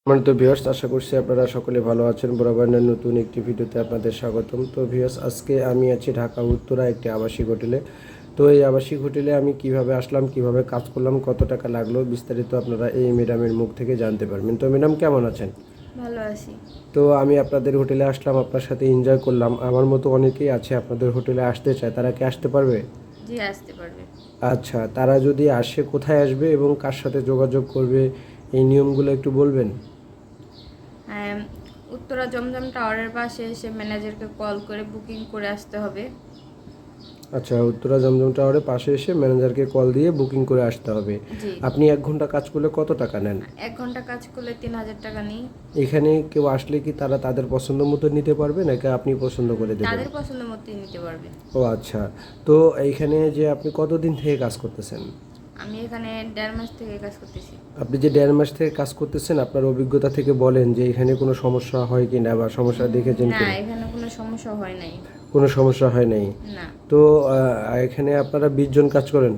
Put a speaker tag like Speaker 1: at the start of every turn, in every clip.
Speaker 1: সম্মানিত ভিউয়ার্স, আশা করছি আপনারা সকলে ভালো আছেন। বরাবরের নতুন একটি ভিডিওতে আপনাদের স্বাগতম। তো ভিউয়ার্স, আজকে আমি আছি ঢাকা উত্তরা একটি আবাসিক হোটেলে। তো এই আবাসিক হোটেলে আমি কিভাবে আসলাম, কিভাবে কাজ করলাম, কত টাকা লাগলো, বিস্তারিত আপনারা এই ম্যাডামের মুখ থেকে জানতে পারবেন। তো ম্যাডাম কেমন আছেন?
Speaker 2: ভালো আছি।
Speaker 1: তো আমি আপনাদের হোটেলে আসলাম, আপনার সাথে এনজয় করলাম। আমার মতো অনেকেই আছে আপনাদের হোটেলে আসতে চায়, তারা কি আসতে পারবে?
Speaker 2: জি, আসতে পারবে।
Speaker 1: আচ্ছা, তারা যদি আসে কোথায় আসবে এবং কার সাথে যোগাযোগ করবে, এই নিয়মগুলো একটু বলবেন?
Speaker 2: হ্যাঁ, উত্তরা জমজম টাওয়ারের পাশে এসে ম্যানেজারকে কল করে বুকিং করে আসতে হবে।
Speaker 1: আচ্ছা, উত্তরা জমজম টাওয়ারের পাশে এসে ম্যানেজারকে কল দিয়ে বুকিং করে আসতে হবে।
Speaker 2: জি।
Speaker 1: আপনি 1 ঘন্টা কাজ করলে কত টাকা নেন?
Speaker 2: 1 ঘন্টা কাজ করলে 3000 টাকা নিই।
Speaker 1: এখানে কেউ আসলে কি তারা তাদের পছন্দ মতো নিতে পারবে, নাকি আপনি পছন্দ করে দেবেন?
Speaker 2: তাদের পছন্দ মতোই নিতে পারবে।
Speaker 1: ও আচ্ছা। তো এইখানে যে আপনি কতদিন থেকে কাজ করতেছেন?
Speaker 2: আমি এখানে 1.5 মাস থেকে কাজ করতেছি।
Speaker 1: আপনি যে 1.5 মাস থেকে কাজ করতেছেন, আপনার অভিজ্ঞতা থেকে বলেন যে এখানে কোনো সমস্যা হয় কি না, বা সমস্যা দেখেছেন
Speaker 2: না,
Speaker 1: কি?
Speaker 2: এখানে কোনো সমস্যা হয় নাই।
Speaker 1: কোনো সমস্যা হয় নাই?
Speaker 2: না,
Speaker 1: তো এখানে আপনারা 20 জন কাজ করেন?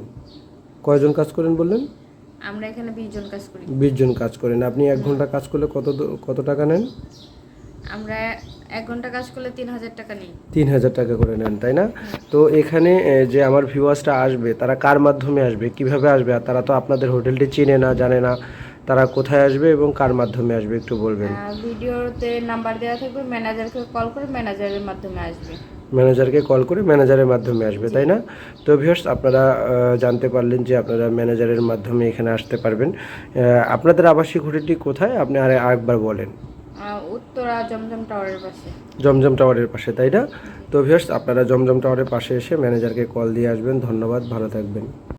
Speaker 1: কয়জন কাজ করেন বললেন?
Speaker 2: আমরা এখানে 20 জন কাজ করি।
Speaker 1: 20 জন কাজ করেন। আপনি 1 ঘন্টা কাজ করলে কত টাকা নেন?
Speaker 2: আমরা 1 ঘন্টা কাজ করলে 3000 টাকা নিই।
Speaker 1: 3000 টাকা করে নেন, তাই না? তো এখানে যে আমার ভিউয়ার্সরা আসবে, তারা কার মাধ্যমে আসবে, কিভাবে আসবে? আর তারা তো আপনাদের হোটেলটি চেনে না, জানে না, তারা কোথায় আসবে এবং কার মাধ্যমে আসবে একটু বলবেন?
Speaker 2: ভিডিওতে নাম্বার দেওয়া থাকবে, ম্যানেজারকে কল করে ম্যানেজারের মাধ্যমে আসবে।
Speaker 1: ম্যানেজারকে কল করে ম্যানেজারের মাধ্যমে আসবে, তাই না? তো ভিউয়ার্স, আপনারা জানতে পারলেন যে আপনারা ম্যানেজারের মাধ্যমে এখানে আসতে পারবেন। আপনাদের আবাসিক হোটেলটি কোথায়, আপনি আরেকবার বলেন?
Speaker 2: উত্তরা জমজম টাওয়ারের পাশে।
Speaker 1: জমজম টাওয়ারের পাশে, তাই না? তো ভিউয়ার্স, আপনারা জমজম টাওয়ারের পাশে এসে ম্যানেজারকে কল দিয়ে আসবেন। ধন্যবাদ, ভালো থাকবেন।